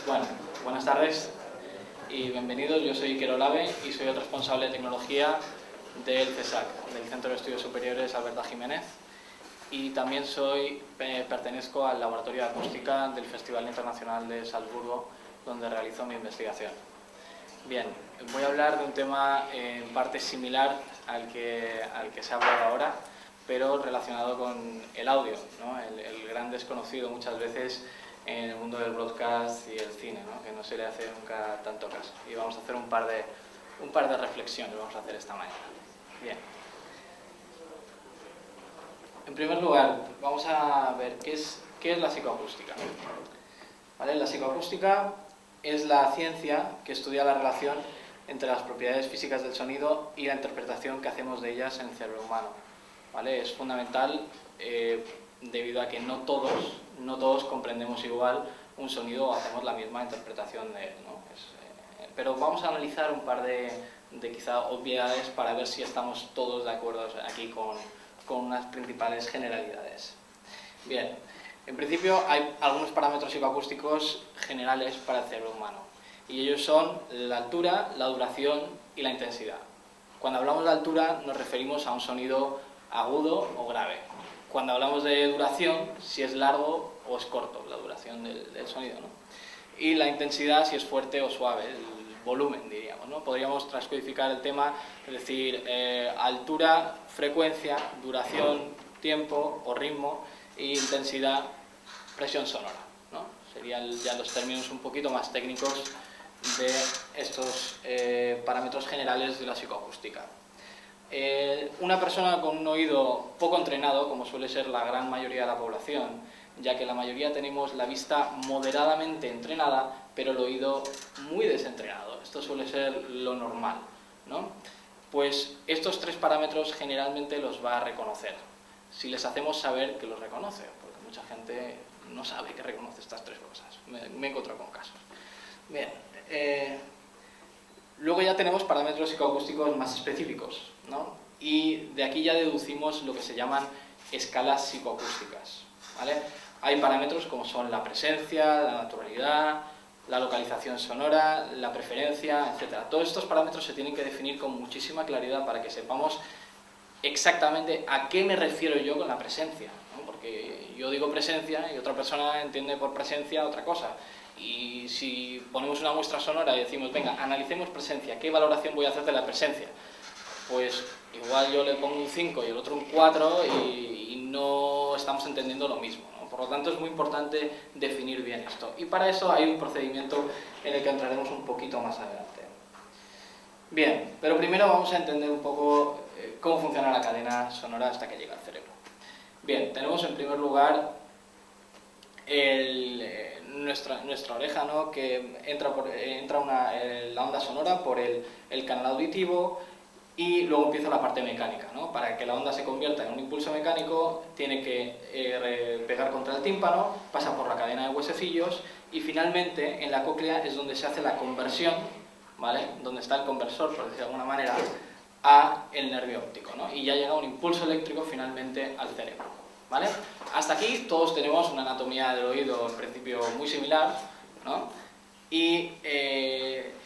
Bueno, buenas tardes y bienvenidos. Yo soy Iker Olave y soy el responsable de tecnología del CESAC, del Centro de Estudios Superiores Alberta Jiménez, y también pertenezco al Laboratorio de Acústica del Festival Internacional de Salzburgo, donde realizo mi investigación. Bien, voy a hablar de un tema en parte similar al que se ha hablado ahora, pero relacionado con el audio, ¿no? El gran desconocido muchas veces en el mundo del broadcast y el cine, ¿no? Que no se le hace nunca tanto caso. Y vamos a hacer un par de reflexiones, vamos a hacer esta mañana. Bien. En primer lugar, vamos a ver qué es la psicoacústica. ¿Vale? La psicoacústica es la ciencia que estudia la relación entre las propiedades físicas del sonido y la interpretación que hacemos de ellas en el cerebro humano. ¿Vale? Es fundamental debido a que no todos comprendemos igual un sonido o hacemos la misma interpretación de él, ¿no? Pero vamos a analizar un par de quizá obviedades para ver si estamos todos de acuerdo aquí con unas principales generalidades. Bien, en principio hay algunos parámetros psicoacústicos generales para el cerebro humano, y ellos son la altura, la duración y la intensidad. Cuando hablamos de altura nos referimos a un sonido agudo o grave. Cuando hablamos de duración, si es largo o es corto, la duración del sonido, ¿no? Y la intensidad, si es fuerte o suave, el volumen, diríamos, ¿no? Podríamos transcodificar el tema, es decir, altura, frecuencia, duración, tiempo o ritmo, e intensidad, presión sonora, ¿no? Serían ya los términos un poquito más técnicos de estos parámetros generales de la psicoacústica. Una persona con un oído poco entrenado, como suele ser la gran mayoría de la población, ya que la mayoría tenemos la vista moderadamente entrenada, pero el oído muy desentrenado. Esto suele ser lo normal, ¿no? Pues estos tres parámetros generalmente los va a reconocer, si les hacemos saber que los reconoce, porque mucha gente no sabe que reconoce estas tres cosas. Me he encontrado con casos. Bien, luego ya tenemos parámetros psicoacústicos más específicos, ¿no? Y de aquí ya deducimos lo que se llaman escalas psicoacústicas, ¿vale? Hay parámetros como son la presencia, la naturalidad, la localización sonora, la preferencia, etc. Todos estos parámetros se tienen que definir con muchísima claridad para que sepamos exactamente a qué me refiero yo con la presencia, ¿no? Porque yo digo presencia y otra persona entiende por presencia otra cosa. Y si ponemos una muestra sonora y decimos, venga, analicemos presencia, ¿qué valoración voy a hacer de la presencia? Pues igual yo le pongo un 5 y el otro un 4 y no estamos entendiendo lo mismo, ¿no? Por lo tanto, es muy importante definir bien esto. Y para eso hay un procedimiento en el que entraremos un poquito más adelante. Bien, pero primero vamos a entender un poco cómo funciona la cadena sonora hasta que llega al cerebro. Bien, tenemos en primer lugar nuestra oreja, ¿no? Que entra la onda sonora por el canal auditivo, y luego empieza la parte mecánica, ¿no? Para que la onda se convierta en un impulso mecánico tiene que pegar contra el tímpano, pasa por la cadena de huesecillos y finalmente en la cóclea es donde se hace la conversión, ¿vale? Donde está el conversor, por decirlo de alguna manera, a el nervio óptico, ¿no? Y ya llega un impulso eléctrico finalmente al cerebro, ¿vale? Hasta aquí todos tenemos una anatomía del oído en principio muy similar, ¿no? Y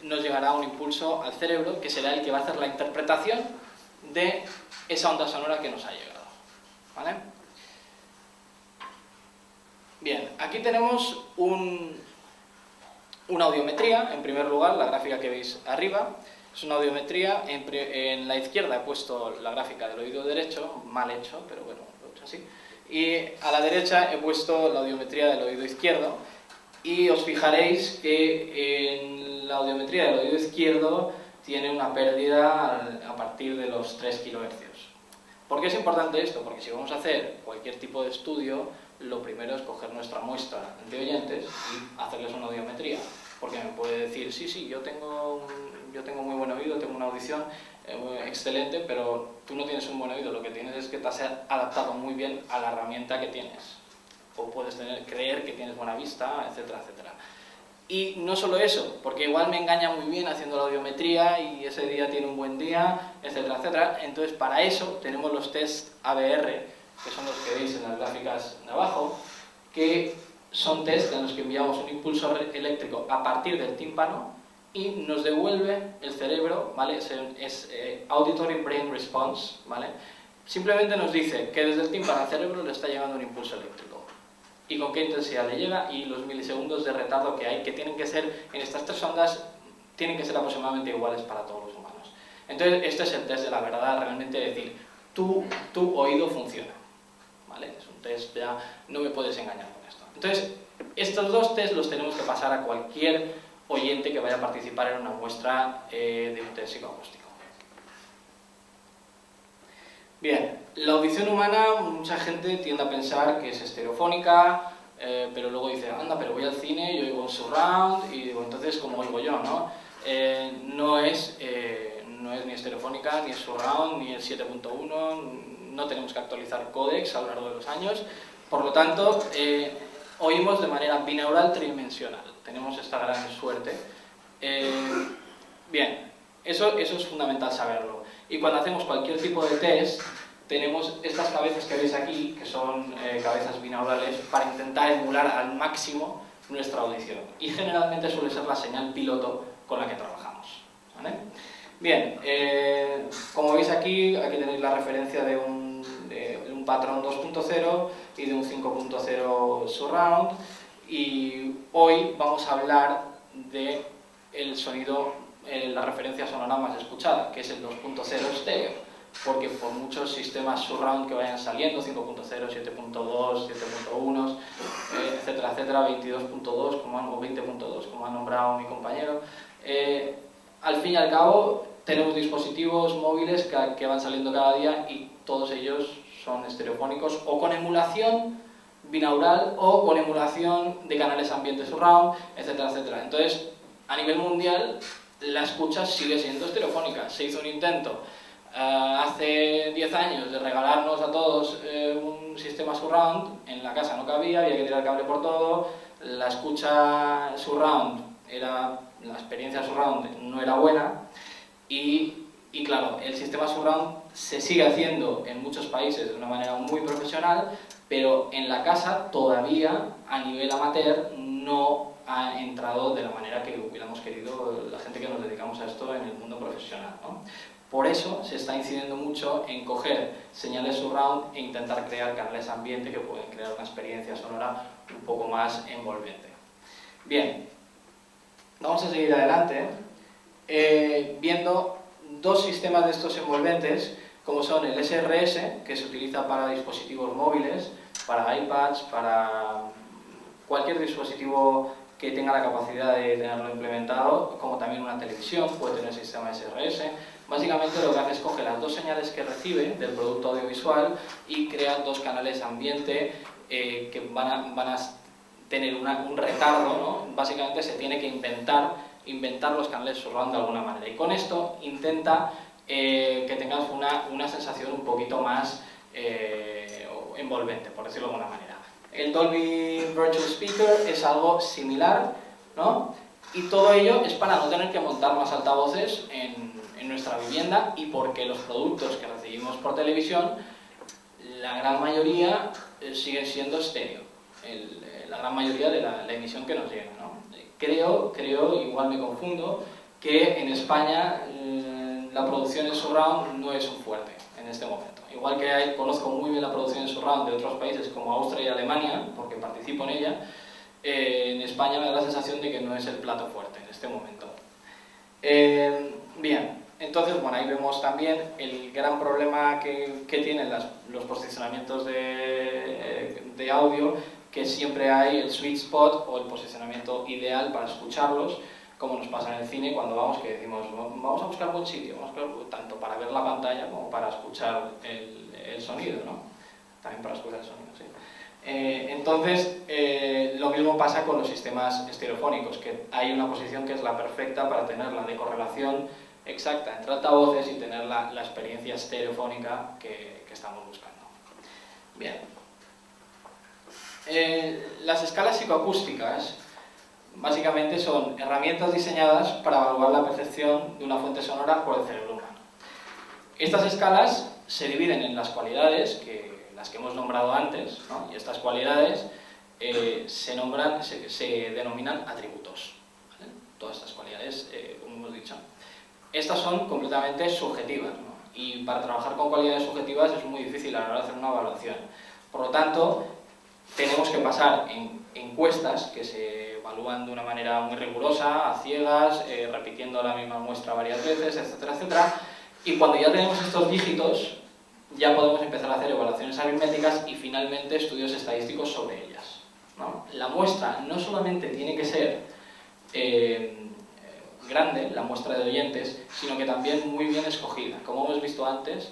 nos llegará un impulso al cerebro que será el que va a hacer la interpretación de esa onda sonora que nos ha llegado, ¿vale? Bien, aquí tenemos una audiometría. En primer lugar, la gráfica que veis arriba es una audiometría. En la izquierda he puesto la gráfica del oído derecho, mal hecho, pero bueno, lo he hecho así. Y a la derecha he puesto la audiometría del oído izquierdo. Y os fijaréis que en la audiometría del oído izquierdo tiene una pérdida a partir de los 3 kHz. ¿Por qué es importante esto? Porque si vamos a hacer cualquier tipo de estudio, lo primero es coger nuestra muestra de oyentes y hacerles una audiometría. Porque me puede decir, sí, yo tengo muy buen oído, tengo una audición excelente, pero tú no tienes un buen oído, lo que tienes es que te has adaptado muy bien a la herramienta que tienes. O puedes creer que tienes buena vista, etcétera, etcétera. Y no solo eso, porque igual me engaña muy bien haciendo la audiometría y ese día tiene un buen día, etcétera, etcétera. Entonces, para eso tenemos los test ABR, que son los que veis en las gráficas de abajo, que son test en los que enviamos un impulso eléctrico a partir del tímpano y nos devuelve el cerebro, ¿vale? Es Auditory Brain Response, ¿vale? Simplemente nos dice que desde el tímpano al cerebro le está llegando un impulso eléctrico. Y con qué intensidad le llega y los milisegundos de retardo que hay, que tienen que ser, en estas tres ondas, tienen que ser aproximadamente iguales para todos los humanos. Entonces, este es el test de la verdad, realmente decir, tu oído funciona, ¿vale? Es un test, ya no me puedes engañar con esto. Entonces, estos dos tests los tenemos que pasar a cualquier oyente que vaya a participar en una muestra de un test psicoacústico. Bien, la audición humana, mucha gente tiende a pensar que es estereofónica, pero luego dice, anda, pero voy al cine, yo oigo un surround, y digo, entonces, ¿cómo oigo yo, no? No es ni estereofónica, ni es surround, ni el 7.1, no tenemos que actualizar códecs a lo largo de los años, por lo tanto, oímos de manera binaural tridimensional, tenemos esta gran suerte. Bien, eso es fundamental saberlo. Y cuando hacemos cualquier tipo de test, tenemos estas cabezas que veis aquí, que son cabezas binaurales, para intentar emular al máximo nuestra audición. Y generalmente suele ser la señal piloto con la que trabajamos, ¿vale? Bien, como veis aquí tenéis la referencia de un patrón 2.0 y de un 5.0 surround. Y hoy vamos a hablar de el sonido, la referencia sonora más escuchada, que es el 2.0 estéreo, porque por muchos sistemas surround que vayan saliendo, 5.0, 7.2, 7.1, etcétera, etcétera, 22.2 o 20.2, como ha nombrado mi compañero, al fin y al cabo tenemos dispositivos móviles que van saliendo cada día y todos ellos son estereofónicos o con emulación binaural o con emulación de canales ambiente surround, etcétera, etcétera. Entonces, a nivel mundial, la escucha sigue siendo estereofónica. Se hizo un intento hace 10 años de regalarnos a todos un sistema surround, en la casa no cabía, había que tirar el cable por todo, la escucha surround, la experiencia surround no era buena y claro, el sistema surround se sigue haciendo en muchos países de una manera muy profesional, pero en la casa todavía a nivel amateur no ha entrado de la manera que hubiéramos querido la gente que nos dedicamos a esto en el mundo profesional, ¿no? Por eso se está incidiendo mucho en coger señales surround e intentar crear canales ambiente que pueden crear una experiencia sonora un poco más envolvente. Bien, vamos a seguir adelante viendo dos sistemas de estos envolventes, como son el SRS, que se utiliza para dispositivos móviles, para iPads, para cualquier dispositivo que tenga la capacidad de tenerlo implementado, como también una televisión puede tener sistema SRS. Básicamente lo que hace es coger las dos señales que recibe del producto audiovisual y crea dos canales ambiente que van a tener un retardo, ¿no? Básicamente se tiene que inventar los canales surround de alguna manera. Y con esto intenta que tengas una sensación un poquito más envolvente, por decirlo de alguna manera. El Dolby Virtual Speaker es algo similar, ¿no? Y todo ello es para no tener que montar más altavoces en nuestra vivienda y porque los productos que recibimos por televisión, la gran mayoría siguen siendo estéreo, la gran mayoría de la emisión que nos llega, ¿no? Creo, igual me confundo, que en España la producción en surround no es un fuerte en este momento. Igual que conozco muy bien la producción en surround de otros países como Austria y Alemania, porque participo en ella, en España me da la sensación de que no es el plato fuerte en este momento. Bien, entonces, bueno, ahí vemos también el gran problema que tienen los posicionamientos de audio, que siempre hay el sweet spot o el posicionamiento ideal para escucharlos, como nos pasa en el cine cuando vamos, que decimos, vamos a buscar buen sitio, tanto para ver la pantalla como para escuchar el sonido, ¿no? También para escuchar el sonido, sí. Entonces, lo mismo pasa con los sistemas estereofónicos, que hay una posición que es la perfecta para tener la decorrelación exacta entre altavoces y tener la experiencia estereofónica que estamos buscando. Bien. Las escalas psicoacústicas básicamente son herramientas diseñadas para evaluar la percepción de una fuente sonora por el cerebro humano. Estas escalas se dividen en las cualidades, las que hemos nombrado antes, ¿no? Y estas cualidades se denominan atributos, ¿vale? Todas estas cualidades, como hemos dicho. Estas son completamente subjetivas, ¿no? Y para trabajar con cualidades subjetivas es muy difícil a la hora de hacer una evaluación. Por lo tanto, tenemos que pasar en encuestas que se evalúan de una manera muy rigurosa, a ciegas, repitiendo la misma muestra varias veces, etcétera, etcétera. Y cuando ya tenemos estos dígitos, ya podemos empezar a hacer evaluaciones aritméticas y finalmente estudios estadísticos sobre ellas, ¿no? La muestra no solamente tiene que ser grande, la muestra de oyentes, sino que también muy bien escogida. Como hemos visto antes,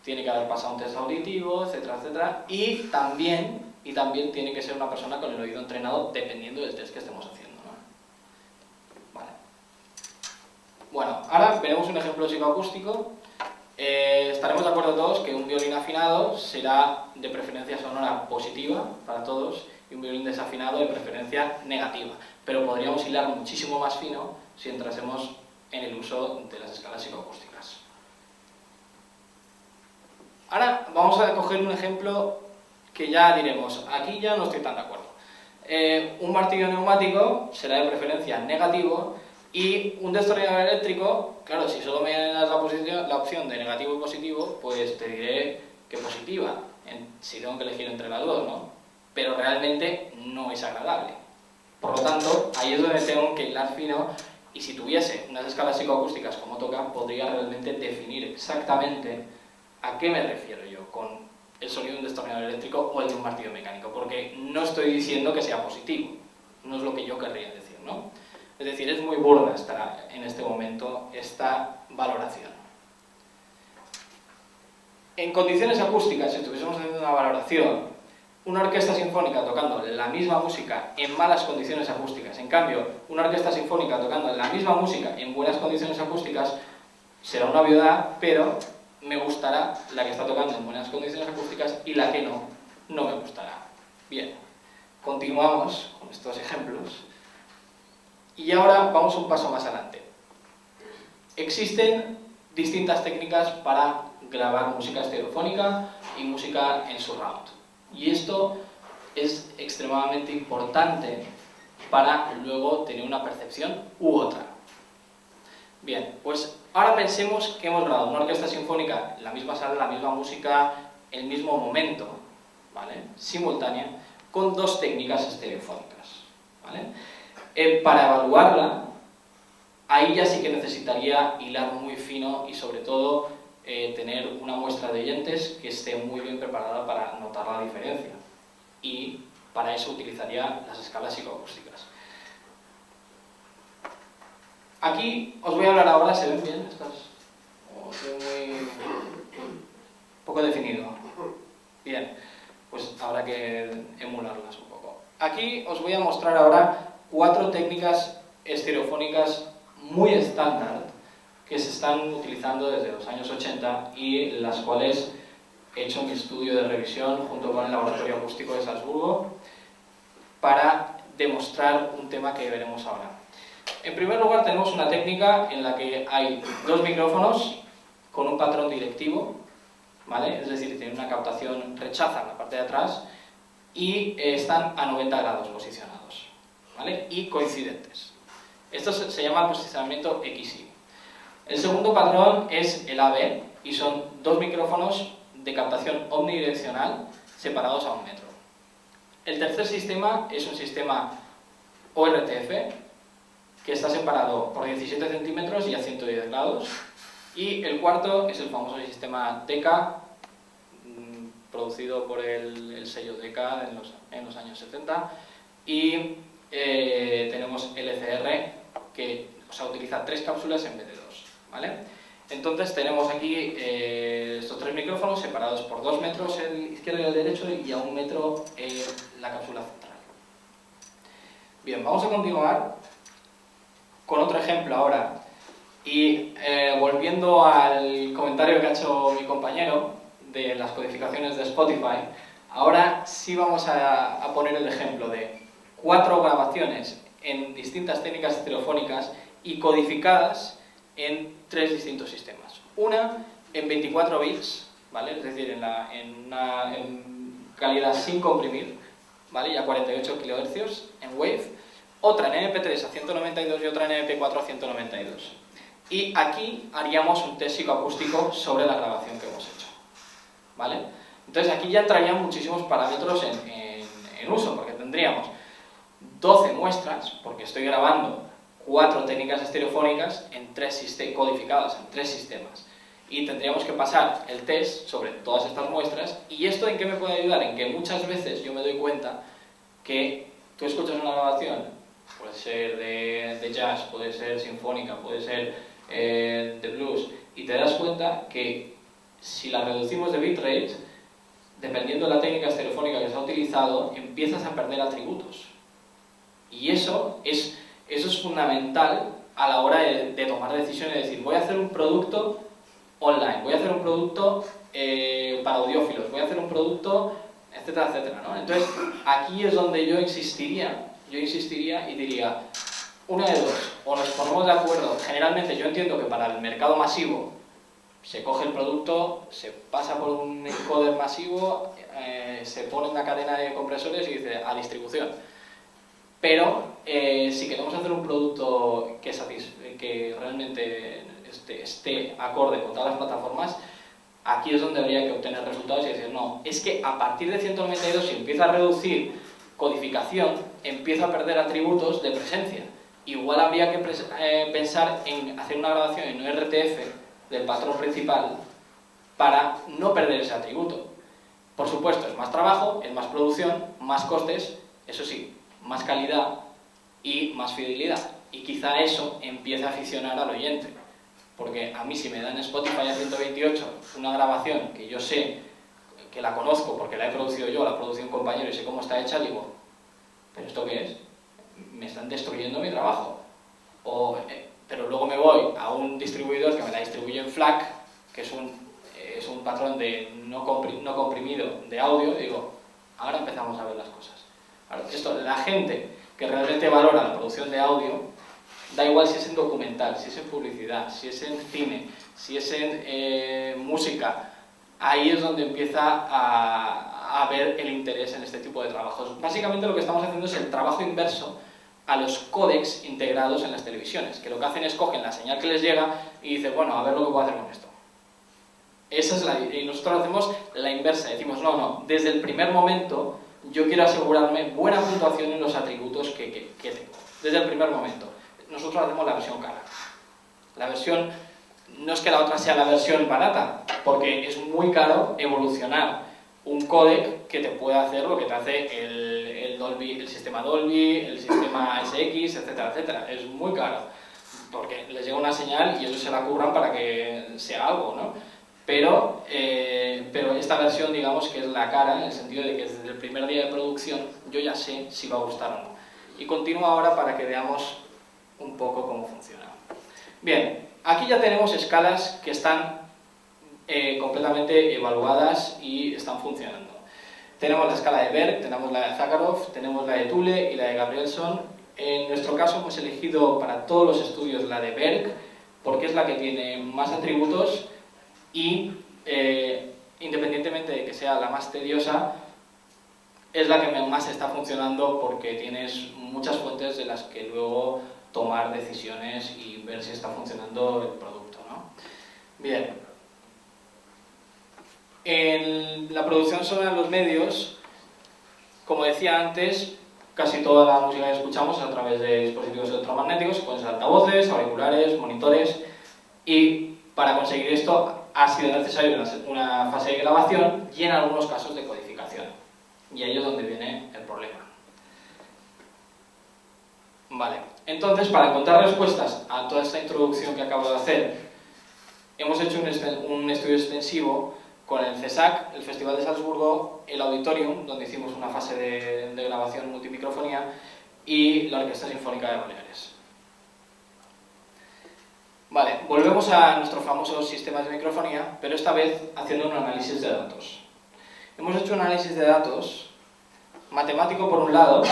tiene que haber pasado un test auditivo, etcétera, etcétera, y también tiene que ser una persona con el oído entrenado dependiendo del test que estemos haciendo, ¿no? Vale. Bueno, ahora veremos un ejemplo psicoacústico. Estaremos de acuerdo todos que un violín afinado será de preferencia sonora positiva para todos y un violín desafinado de preferencia negativa, pero podríamos hilar muchísimo más fino si entrásemos en el uso de las escalas psicoacústicas. Ahora vamos a coger un ejemplo que ya diremos, aquí ya no estoy tan de acuerdo. Un martillo neumático será de preferencia negativo y un destornillador eléctrico, claro, si solo me das la opción de negativo y positivo, pues te diré que positiva, si tengo que elegir entre las dos, ¿no? Pero realmente no es agradable. Por lo tanto, ahí es donde tengo que hilar fino y si tuviese unas escalas psicoacústicas como toca, podría realmente definir exactamente a qué me refiero yo con el sonido de un destornillador eléctrico o el de un martillo mecánico, porque no estoy diciendo que sea positivo, no es lo que yo querría decir, ¿no? Es decir, es muy burda en este momento esta valoración. En condiciones acústicas, si estuviésemos haciendo una valoración, una orquesta sinfónica tocando la misma música en malas condiciones acústicas, en cambio, una orquesta sinfónica tocando la misma música en buenas condiciones acústicas, será una obviedad, pero me gustará la que está tocando en buenas condiciones acústicas y la que no me gustará. Bien, continuamos con estos ejemplos y ahora vamos un paso más adelante. Existen distintas técnicas para grabar música estereofónica y música en surround. Y esto es extremadamente importante para luego tener una percepción u otra. Bien, pues ahora pensemos que hemos grabado una orquesta sinfónica en la misma sala, la misma música, el mismo momento, ¿vale? Simultánea, con dos técnicas estereofónicas, ¿vale? Para evaluarla, ahí ya sí que necesitaría hilar muy fino y sobre todo tener una muestra de oyentes que esté muy bien preparada para notar la diferencia. Y para eso utilizaría las escalas psicoacústicas. Aquí os voy a hablar ahora, ¿se ven bien estas? Muy poco definido. Bien, pues habrá que emularlas un poco. Aquí os voy a mostrar ahora 4 técnicas estereofónicas muy estándar que se están utilizando desde los años 80 y las cuales he hecho mi estudio de revisión junto con el Laboratorio Acústico de Salzburgo para demostrar un tema que veremos ahora. En primer lugar tenemos una técnica en la que hay 2 micrófonos con un patrón directivo, ¿vale? Es decir, tienen una captación rechaza en la parte de atrás y están a 90 grados posicionados, ¿vale? Y coincidentes. Esto se llama posicionamiento XY. El segundo patrón es el AB y son 2 micrófonos de captación omnidireccional separados a 1 metro. El tercer sistema es un sistema ORTF que está separado por 17 centímetros y a 110 grados. Y el cuarto es el famoso sistema DECA, producido por el sello DECA en los años 70. Y tenemos LCR, que utiliza 3 cápsulas en vez de 2. ¿Vale? Entonces tenemos aquí estos 3 micrófonos separados por 2 metros el izquierdo y el derecho y a 1 metro la cápsula central. Bien, vamos a continuar con otro ejemplo ahora. Y volviendo al comentario que ha hecho mi compañero de las codificaciones de Spotify, ahora sí vamos a poner el ejemplo de 4 grabaciones en distintas técnicas estereofónicas y codificadas en 3 distintos sistemas. Una en 24 bits, ¿vale? Es decir, en calidad sin comprimir, ¿vale? Y a 48 kHz en Wave, otra en MP3 a 192 y otra en MP4 a 192. Y aquí haríamos un test psicoacústico sobre la grabación que hemos hecho, ¿vale? Entonces aquí ya entrarían muchísimos parámetros en uso, porque tendríamos 12 muestras, porque estoy grabando 4 técnicas estereofónicas codificadas en 3 sistemas. Y tendríamos que pasar el test sobre todas estas muestras. ¿Y esto en qué me puede ayudar? En que muchas veces yo me doy cuenta que tú escuchas una grabación, puede ser de jazz, puede ser sinfónica, puede ser de blues, y te das cuenta que si la reducimos de bitrate, dependiendo de la técnica estereofónica que se ha utilizado, empiezas a perder atributos. Y eso es fundamental a la hora de tomar decisiones, de decir, voy a hacer un producto online, voy a hacer un producto para audiófilos, voy a hacer un producto, etcétera, etcétera, ¿no? Entonces, aquí es donde yo insistiría y diría, una de dos, o nos ponemos de acuerdo. Generalmente yo entiendo que para el mercado masivo se coge el producto, se pasa por un encoder masivo, se pone una cadena de compresores y dice a distribución. Pero si queremos hacer un producto que realmente esté acorde con todas las plataformas, aquí es donde habría que obtener resultados y decir, no, es que a partir de 192, si empieza a reducir codificación, empieza a perder atributos de presencia. Igual habría que pensar en hacer una grabación en un RTF del patrón principal para no perder ese atributo. Por supuesto, es más trabajo, es más producción, más costes, eso sí, más calidad y más fidelidad. Y quizá eso empiece a aficionar al oyente. Porque a mí si me dan Spotify a 128 una grabación que yo sé, que la conozco porque la he producido yo, la ha producido un compañero y sé cómo está hecha, digo, ¿pero esto qué es? Me están destruyendo mi trabajo. Pero luego me voy a un distribuidor que me la distribuye en FLAC, que es un patrón de no comprimido de audio, y digo, ahora empezamos a ver las cosas. La gente que realmente valora la producción de audio, da igual si es en documental, si es en publicidad, si es en cine, si es en música, ahí es donde empieza a haber el interés en este tipo de trabajos. Básicamente lo que estamos haciendo es el trabajo inverso a los códecs integrados en las televisiones, que lo que hacen es cogen la señal que les llega y dicen, bueno, a ver lo que puedo hacer con esto. Y nosotros hacemos la inversa, decimos, no, desde el primer momento yo quiero asegurarme buena puntuación en los atributos que tengo, desde el primer momento. Nosotros hacemos la versión cara. La versión, no es que la otra sea la versión barata, porque es muy caro evolucionar un códec que te pueda hacer lo que te hace el Dolby, el sistema Dolby, el sistema SX, etcétera, etcétera. Es muy caro, porque les llega una señal y ellos se la curran para que sea algo, ¿no? Pero esta versión, digamos que es la cara, en el sentido de que desde el primer día de producción yo ya sé si va a gustar o no. Y continúo ahora para que veamos un poco cómo funciona. Bien, aquí ya tenemos escalas que están completamente evaluadas y están funcionando. Tenemos la escala de Berg, tenemos la de Zakharov, tenemos la de Thule y la de Gabrielson. En nuestro caso hemos elegido para todos los estudios la de Berg, porque es la que tiene más atributos y, independientemente de que sea la más tediosa, es la que más está funcionando porque tienes muchas fuentes de las que luego tomar decisiones y ver si está funcionando el producto, ¿no? Bien. En la producción sonora en los medios, como decía antes, casi toda la música que escuchamos es a través de dispositivos electromagnéticos, pueden ser altavoces, auriculares, monitores, y para conseguir esto ha sido necesaria una fase de grabación y en algunos casos de codificación. Y ahí es donde viene el problema. Vale, entonces para encontrar respuestas a toda esta introducción que acabo de hacer, hemos hecho un estudio extensivo con el CESAC, el Festival de Salzburgo, el Auditorium, donde hicimos una fase de grabación multimicrofonía, y la Orquesta Sinfónica de Baleares. Vale, volvemos a nuestros famosos sistemas de microfonía, pero esta vez haciendo un análisis de datos. Hemos hecho un análisis de datos matemático por un lado,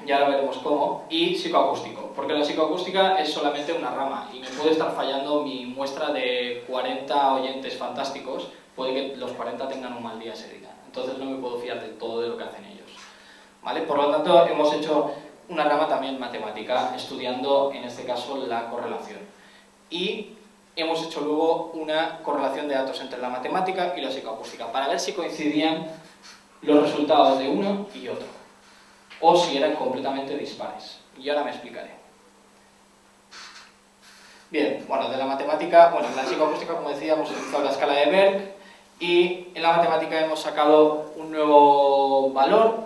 y ahora veremos cómo, y psicoacústico, porque la psicoacústica es solamente una rama y me puede estar fallando mi muestra de 40 oyentes fantásticos, puede que los 40 tengan un mal día ese día, entonces no me puedo fiar del todo de lo que hacen ellos. ¿vale? Por lo tanto, hemos hecho una rama también matemática, estudiando en este caso la correlación. Y hemos hecho luego una correlación de datos entre la matemática y la psicoacústica, para ver si coincidían los resultados de uno y otro, o si eran completamente dispares. Y ahora me explicaré. Bien, bueno, de la matemática, bueno, en la psicoacústica, como decía, hemos utilizado la escala de Berg, y en la matemática hemos sacado un nuevo valor,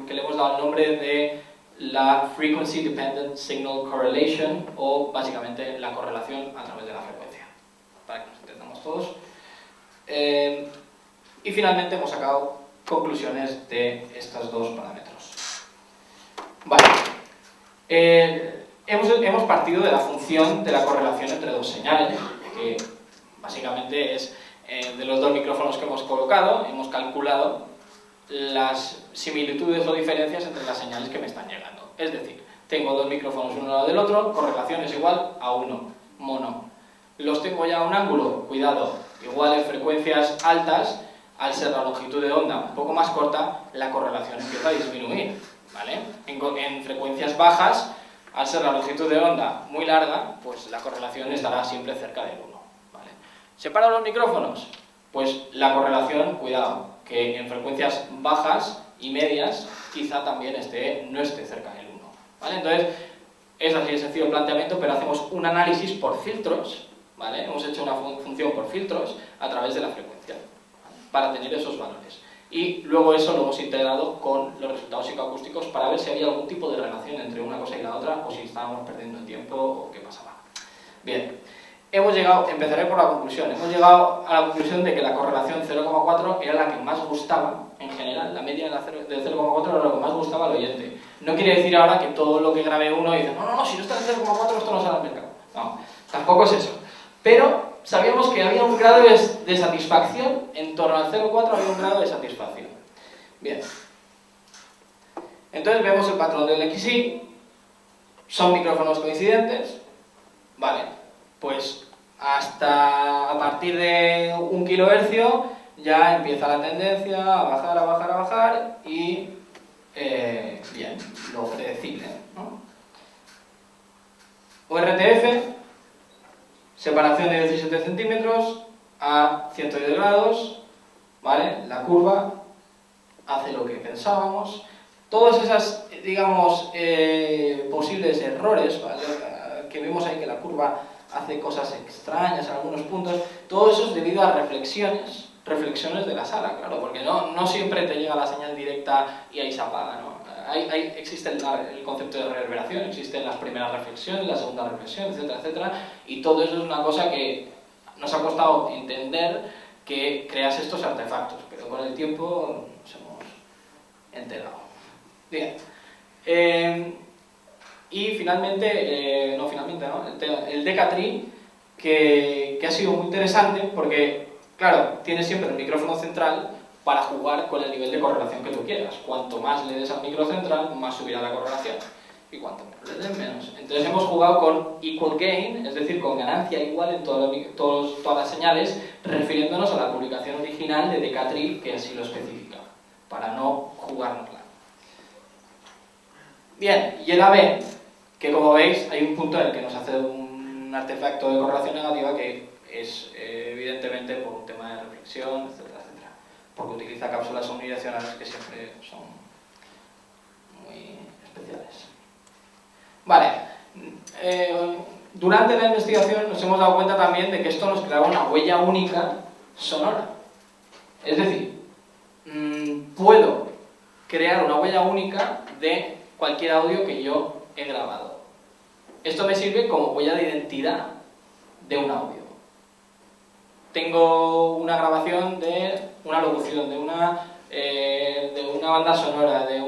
que le hemos dado el nombre de la Frequency Dependent Signal Correlation, o básicamente la correlación a través de la frecuencia, para que nos entendamos todos. Y finalmente hemos sacado conclusiones de estos dos parámetros. Vale. Hemos partido de la función de la correlación entre dos señales, que básicamente es de los dos micrófonos que hemos colocado, hemos calculado las similitudes o diferencias entre las señales que me están llegando. Es decir, tengo dos micrófonos uno al lado del otro, correlación es igual a 1, mono. Los tengo ya a un ángulo, cuidado, igual en frecuencias altas, al ser la longitud de onda un poco más corta, la correlación empieza a disminuir, ¿vale? En frecuencias bajas, al ser la longitud de onda muy larga, pues la correlación estará siempre cerca del 1, ¿vale? ¿Separo los micrófonos? Pues la correlación, cuidado, que en frecuencias bajas y medias quizá también no esté cerca del 1, ¿vale? Entonces, es así de sencillo el planteamiento, pero hacemos un análisis por filtros, ¿vale? Hemos hecho una función por filtros a través de la frecuencia, ¿vale? Para tener esos valores. Y luego eso lo hemos integrado con los resultados psicoacústicos para ver si había algún tipo de relación entre una cosa y la otra, o si estábamos perdiendo el tiempo o qué pasaba. Bien, empezaré por la conclusión. Hemos llegado a la conclusión de que la correlación 0,4 era la que más gustaba, en general, la media del 0,4 era lo que más gustaba al oyente. No quiere decir ahora que todo lo que grabe uno dice, no, si no está en 0,4 esto no sale al mercado. No, tampoco es eso. Pero sabíamos que había un grado de satisfacción, en torno al 0,4 había un grado de satisfacción. Bien. Entonces vemos el patrón del XY, son micrófonos coincidentes, vale, pues hasta a partir de 1 kHz ya empieza la tendencia a bajar y bien, lo predecible, ¿no? ORTF, separación de 17 centímetros a 110 grados, ¿vale? La curva hace lo que pensábamos. Todas esas, digamos, posibles errores, ¿vale? Que vemos ahí que la curva hace cosas extrañas en algunos puntos, todo eso es debido a reflexiones de la sala, claro, porque no siempre te llega la señal directa y ahí se apaga, ¿no? Existe el concepto de reverberación, existen las primeras reflexiones, la segunda reflexión, etcétera, etcétera, y todo eso es una cosa que nos ha costado entender, que creas estos artefactos, pero con el tiempo nos hemos enterado. Bien. Y finalmente, el Deca-Tree, que ha sido muy interesante porque, claro, tienes siempre el micrófono central para jugar con el nivel de correlación que tú quieras. Cuanto más le des al micro central, más subirá la correlación. Y cuanto menos le des, menos. Entonces hemos jugado con equal gain, es decir, con ganancia igual en todas las señales, refiriéndonos a la publicación original de Deca-Tree, que así lo especifica, para no jugárnosla. Bien, y el AB, que como veis hay un punto en el que nos hace un artefacto de correlación negativa que es evidentemente por un tema de reflexión, etcétera, etcétera, porque utiliza cápsulas omnidireccionales que siempre son muy especiales. Vale, durante la investigación nos hemos dado cuenta también de que esto nos creaba una huella única sonora. Es decir, puedo crear una huella única de cualquier audio que yo he grabado. Esto me sirve como huella de identidad de un audio. Tengo una grabación de una locución, de una banda sonora, de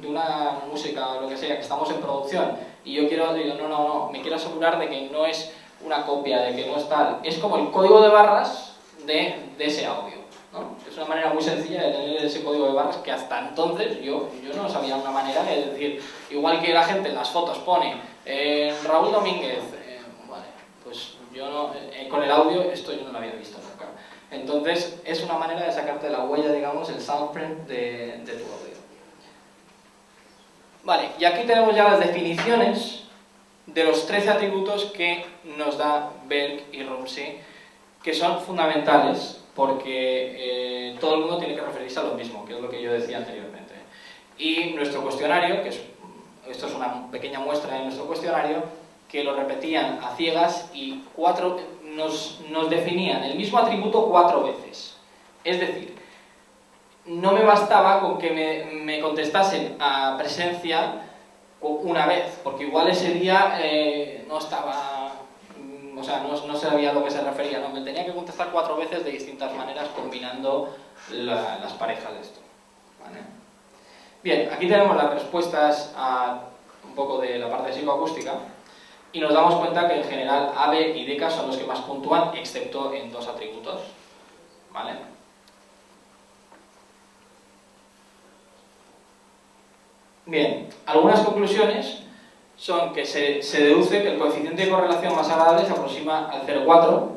una música o lo que sea, que estamos en producción, y yo digo, me quiero asegurar de que no es una copia, de que no es tal. Es como el código de barras de ese audio, ¿no? Es una manera muy sencilla de tener ese código de barras que hasta entonces yo no sabía una manera de decir, igual que la gente en las fotos pone Raúl Domínguez, vale, pues yo no, con el audio esto yo no lo había visto nunca. Entonces es una manera de sacarte la huella, digamos, el soundprint de tu audio. Vale, y aquí tenemos ya las definiciones de los 13 atributos que nos da Berg y Rumsey, que son fundamentales porque todo el mundo tiene que referirse a lo mismo, que es lo que yo decía anteriormente. Y nuestro cuestionario, esto es una pequeña muestra de nuestro cuestionario, que lo repetían a ciegas y nos definían el mismo atributo 4 veces. Es decir, no me bastaba con que me contestasen a presencia una vez, porque igual ese día no estaba, o sea, no sabía a lo que se refería, no, me tenía que contestar 4 veces de distintas maneras combinando las parejas de esto. ¿Vale? Bien, aquí tenemos las respuestas a un poco de la parte psicoacústica y nos damos cuenta que en general A, B y D son los que más puntúan, excepto en 2 atributos. ¿Vale? Bien, algunas conclusiones son que se deduce que el coeficiente de correlación más agradable se aproxima al 0,4.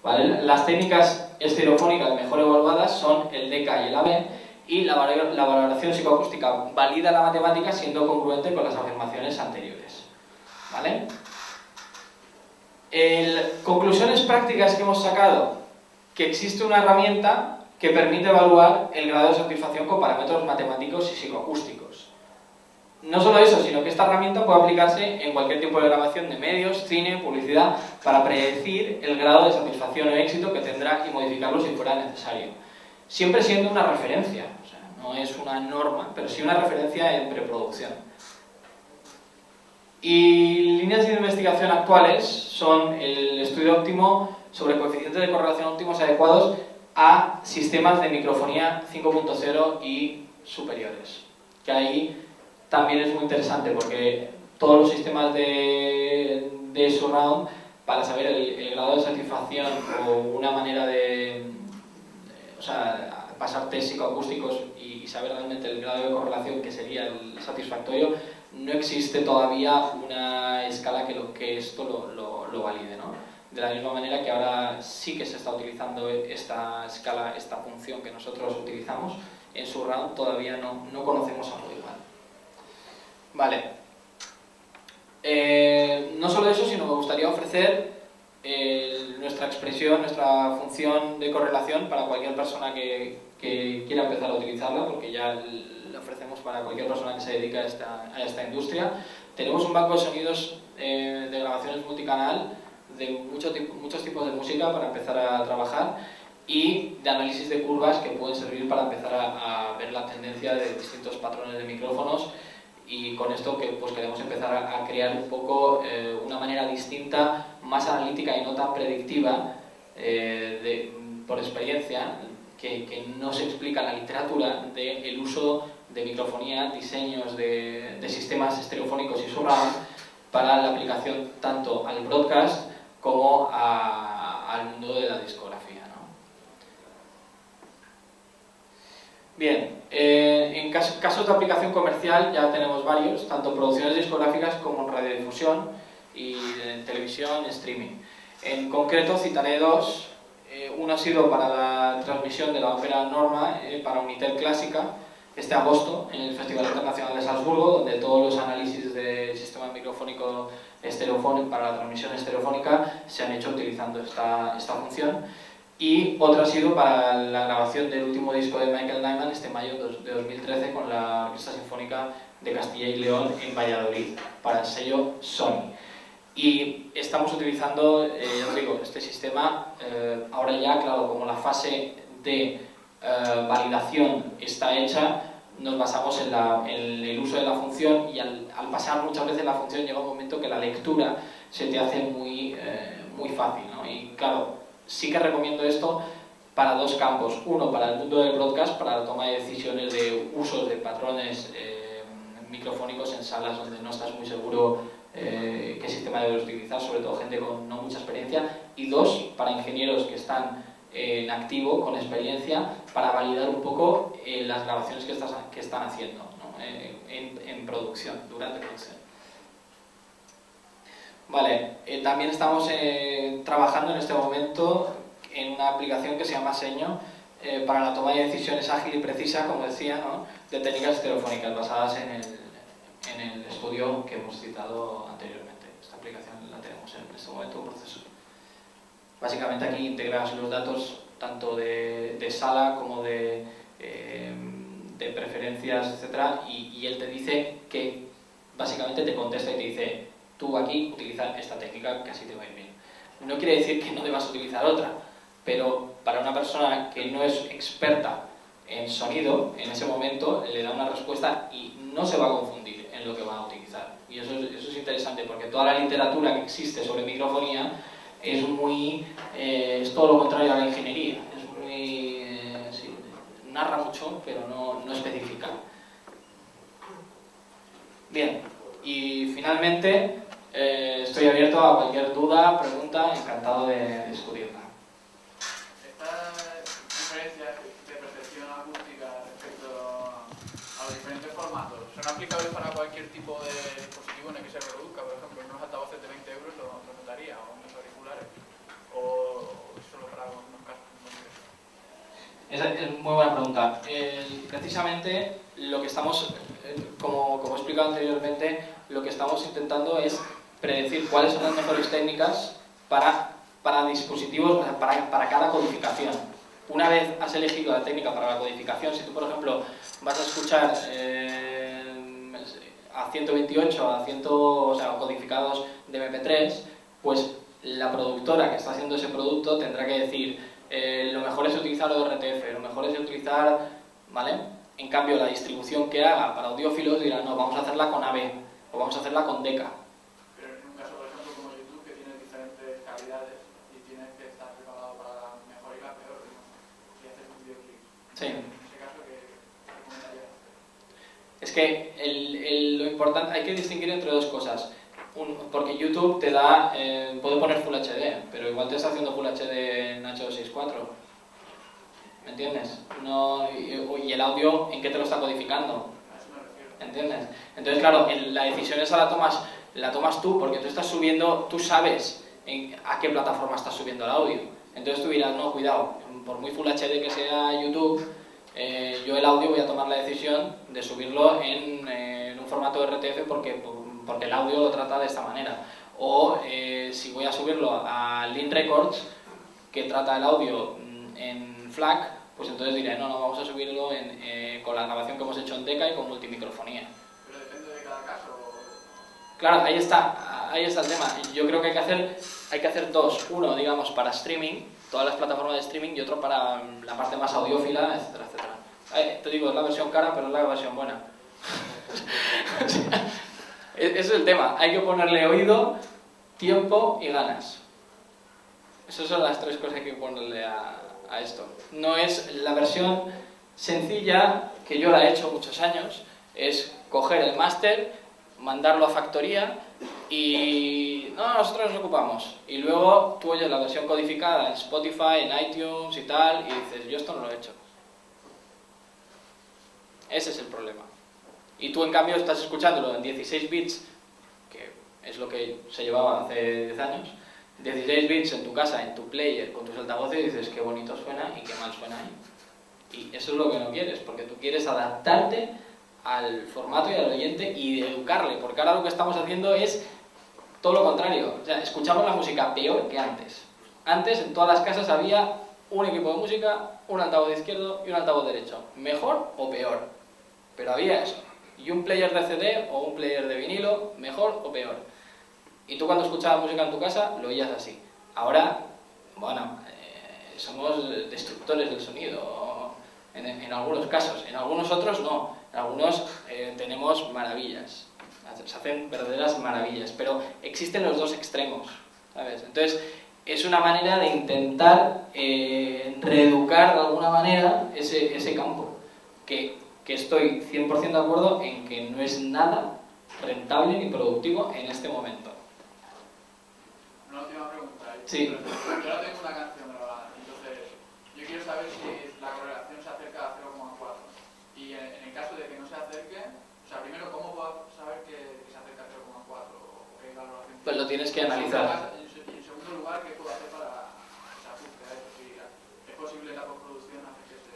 ¿Vale? Las técnicas estereofónicas mejor evaluadas son el DK y el AB, y la valoración psicoacústica valida la matemática siendo congruente con las afirmaciones anteriores. ¿Vale? Conclusiones prácticas que hemos sacado: que existe una herramienta que permite evaluar el grado de satisfacción con parámetros matemáticos y psicoacústicos. No solo eso, sino que esta herramienta puede aplicarse en cualquier tipo de grabación de medios, cine, publicidad, para predecir el grado de satisfacción o éxito que tendrá y modificarlo si fuera necesario. Siempre siendo una referencia, o sea, no es una norma, pero sí una referencia en preproducción. Y líneas de investigación actuales son el estudio óptimo sobre coeficientes de correlación óptimos adecuados a sistemas de microfonía 5.0 y superiores, que ahí también es muy interesante porque todos los sistemas de surround, para saber el grado de satisfacción o una manera o sea, pasar test psicoacústicos y saber realmente el grado de correlación que sería el satisfactorio, no existe todavía una escala que esto lo valide, ¿no? De la misma manera que ahora sí que se está utilizando esta escala, esta función que nosotros utilizamos en surround, todavía no conocemos algo igual. Vale. No solo eso, sino me gustaría ofrecer nuestra expresión, nuestra función de correlación para cualquier persona que quiera empezar a utilizarla, porque ya la ofrecemos para cualquier persona que se dedica a esta industria. Tenemos un banco de sonidos de grabaciones multicanal de muchos tipos de música para empezar a trabajar, y de análisis de curvas que pueden servir para empezar a ver la tendencia de distintos patrones de micrófonos. Y con esto pues queremos empezar a crear un poco una manera distinta, más analítica y no tan predictiva, por experiencia, que no se explica en la literatura, del uso de microfonía, diseños de sistemas estereofónicos y surround para la aplicación tanto al broadcast como al mundo de la discografía, ¿no? Bien, en casos de aplicación comercial ya tenemos varios, tanto en producciones discográficas como en radiodifusión y en televisión, streaming. En concreto citaré 2. Uno ha sido para la transmisión de la ópera Norma para Unitel Clásica este agosto en el Festival Internacional de Salzburgo, donde todos los análisis del sistema microfónico estereofónico para la transmisión estereofónica se han hecho utilizando esta función. Y otro ha sido para la grabación del último disco de Michael Nyman este mayo de 2013 con la Orquesta Sinfónica de Castilla y León en Valladolid para el sello Sony. Y estamos utilizando, ya os digo, este sistema ahora ya, claro, como la fase de validación está hecha, nos basamos en el uso de la función, y al pasar muchas veces la función llega un momento que la lectura se te hace muy fácil, ¿no? Y claro, sí que recomiendo esto para 2 campos. Uno, para el mundo del broadcast, para la toma de decisiones de usos de patrones microfónicos en salas donde no estás muy seguro qué sistema debes utilizar, sobre todo gente con no mucha experiencia. Y 2, para ingenieros que están en activo, con experiencia, para validar un poco las grabaciones que están haciendo, ¿no? en producción, durante producción. Vale, también estamos trabajando en este momento en una aplicación que se llama Seño para la toma de decisiones ágil y precisa, como decía, ¿no? De técnicas estereofónicas basadas en el estudio que hemos citado anteriormente. Esta aplicación la tenemos en este momento en proceso. Básicamente aquí integras los datos tanto de sala como de preferencias, etcétera, y él te dice que básicamente te contesta y te dice: tú aquí utiliza esta técnica que así te va a ir bien. No quiere decir que no debas utilizar otra, pero para una persona que no es experta en sonido, en ese momento le da una respuesta y no se va a confundir en lo que va a utilizar. Y eso es interesante, porque toda la literatura que existe sobre microfonía es todo lo contrario a la ingeniería. Es muy... sí, narra mucho, pero no especifica. Bien, y finalmente estoy abierto a cualquier duda, pregunta, encantado de discutirla. Estas diferencias de percepción acústica respecto a los diferentes formatos, ¿son aplicables para cualquier tipo de dispositivo en el que se reproduzca? Por ejemplo, unos altavoces de 20 euros lo notaría, o unos auriculares, o solo para unos casos concretos. Esa es muy buena pregunta. Precisamente lo que estamos, como he explicado anteriormente, lo que estamos intentando es predecir cuáles son las mejores técnicas para dispositivos, para cada codificación. Una vez has elegido la técnica para la codificación, si tú, por ejemplo, vas a escuchar a 128, o sea, codificados de MP3, pues la productora que está haciendo ese producto tendrá que decir: lo mejor es utilizar ORTF, lo mejor es utilizar, ¿vale? En cambio, la distribución que haga para audiófilos dirá: no, vamos a hacerla con AB, o vamos a hacerla con DECA. Pero en un caso, por ejemplo, como YouTube, que tiene diferentes calidades y tienes que estar preparado para la mejor y la peor, ¿no? Si haces un videoclip. Sí. En ese caso, ¿qué recomendarías hacer? Es que lo importante, hay que distinguir entre dos cosas. Porque YouTube te da, puede poner Full HD, pero igual te está haciendo Full HD en H264. ¿Me entiendes? No, y el audio, ¿en qué te lo está codificando? A eso me refiero. ¿Entiendes? Entonces, claro, la decisión esa la tomas tú, porque tú estás subiendo, tú sabes a qué plataforma estás subiendo el audio. Entonces tú dirás: no, cuidado, por muy Full HD que sea YouTube, yo el audio voy a tomar la decisión de subirlo en un formato RTF porque el audio lo trata de esta manera. O si voy a subirlo a Lean Records, que trata el audio en FLAC, pues entonces diré: no, vamos a subirlo con la grabación que hemos hecho en DECA y con multimicrofonía. Pero depende de cada caso. Claro, ahí está el tema. Yo creo que hay que hacer dos. Uno, digamos, para streaming, todas las plataformas de streaming, y otro para la parte más audiófila, etcétera, etcétera. Te digo, es la versión cara, pero es la versión buena. Ese es el tema. Hay que ponerle oído, tiempo y ganas. Esas son las tres cosas que hay que ponerle a esto. No es la versión sencilla, que yo la he hecho muchos años, es coger el máster, mandarlo a factoría y nosotros nos ocupamos. Y luego tú oyes la versión codificada en Spotify, en iTunes y tal, y dices: yo esto no lo he hecho. Ese es el problema. Y tú, en cambio, estás escuchándolo en 16 bits, que es lo que se llevaba hace 10 años, 16 bits en tu casa, en tu player, con tus altavoces, y dices: qué bonito suena y qué mal suena ahí. Y eso es lo que no quieres, porque tú quieres adaptarte al formato y al oyente y educarle, porque ahora lo que estamos haciendo es todo lo contrario. O sea, escuchamos la música peor que antes. Antes en todas las casas había un equipo de música, un altavoz izquierdo y un altavoz derecho. ¿Mejor o peor? Pero había eso. Y un player de CD o un player de vinilo, ¿mejor o peor? Y tú, cuando escuchabas música en tu casa, lo oías así. Ahora, bueno, somos destructores del sonido, en algunos casos. En algunos otros no. En algunos tenemos maravillas. Se hacen verdaderas maravillas. Pero existen los dos extremos, ¿sabes? Entonces, es una manera de intentar reeducar de alguna manera ese campo. Que estoy 100% de acuerdo en que no es nada rentable ni productivo en este momento. Una última pregunta. Sí. Yo ahora tengo una canción grabada, entonces yo quiero saber si la correlación se acerca a 0,4. Y en el caso de que no se acerque, o sea, primero, ¿cómo puedo saber que se acerca a 0,4? ¿O qué valoración? Pues lo tienes que analizar. Y en segundo lugar, ¿qué puedo hacer para ese ajuste? Es decir, ¿es posible en la postproducción hacer que se...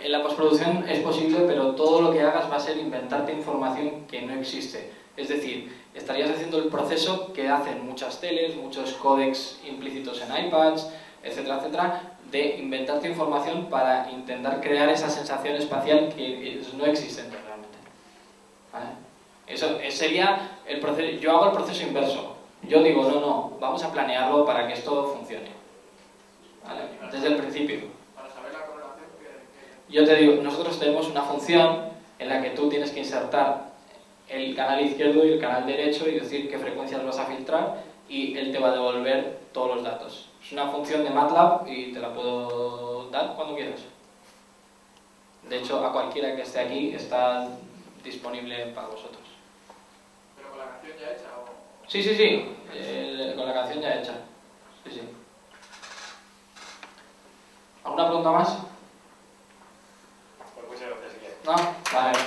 En la postproducción es posible, pero todo lo que hagas va a ser inventarte información que no existe. Es decir, estarías haciendo el proceso que hacen muchas teles, muchos códecs implícitos en iPads, etcétera, etcétera, de inventarte información para intentar crear esa sensación espacial que no existe realmente. ¿Vale? Eso sería el proceso. Yo hago el proceso inverso. Yo digo, no, vamos a planearlo para que esto funcione. ¿Vale? Desde el principio. Para saber la correlación Yo te digo, nosotros tenemos una función en la que tú tienes que insertar el canal izquierdo y el canal derecho y decir qué frecuencias vas a filtrar y él te va a devolver todos los datos. Es una función de MATLAB y te la puedo dar cuando quieras. De hecho, a cualquiera que esté aquí está disponible para vosotros. ¿Pero con la canción ya hecha o...? Sí. Con la canción ya hecha. Sí. ¿Alguna pregunta más? Pues muchas gracias, Iker. ¿No? Vale.